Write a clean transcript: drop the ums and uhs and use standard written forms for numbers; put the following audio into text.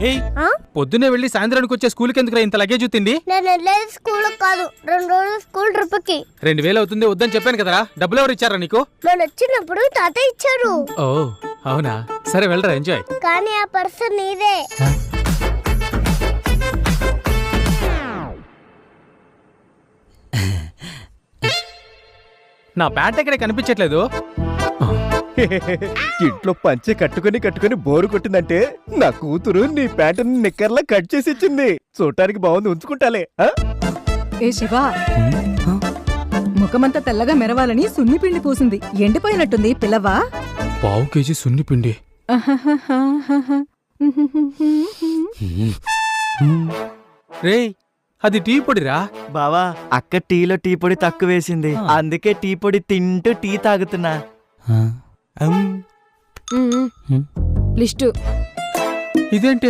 ఏయ్ పొద్దునే వెళ్ళి సాయంత్రానికి వచ్చే స్కూల్కి ఎందుకు ఇంత లగేజ్ తిండి? నేను వెళ్ళేది స్కూల్ కాదు, 2 రోజులు స్కూల్ ట్రిప్ కి. 2000 అవుతుంది, వద్దని చెప్పాను కదరా. డబ్బులు ఎవరు ఇచ్చారా నీకు? నేను వచ్చినప్పుడు తాత ఇచ్చారు. ఓ అవునా, సరే వెళ్ళరా, ఎంజాయ్. కానీ ఆ పర్సన్ నీదే. నా ప్యాంట్ ఎక్కడ కనిపించట్లేదు. ఇంట్లో పంచె కట్టుకుని బోరు కొట్టిందంటే నా కూతురు నీ ప్యాంటుని నిక్కర్లా కట్ చేసి ఇచ్చింది. చూడటానికి బాగుంది, ఉంచుకుంటాలే. ఏ శివా, ముఖమంతా తెల్లగా మెరవాలని సున్ని పిండి పూసింది. ఎండిపోయినట్టుంది పిల్లవా? 1/2 కేజీ సున్ని పిండి. రేయ్, అది టీ పొడిరా. బావా, అక్క టీలో టీ పొడి తక్కువ వేసింది, అందుకే టీ పొడి తింటూ టీ తాగుతున్నా. లిస్టు ఇదేంటి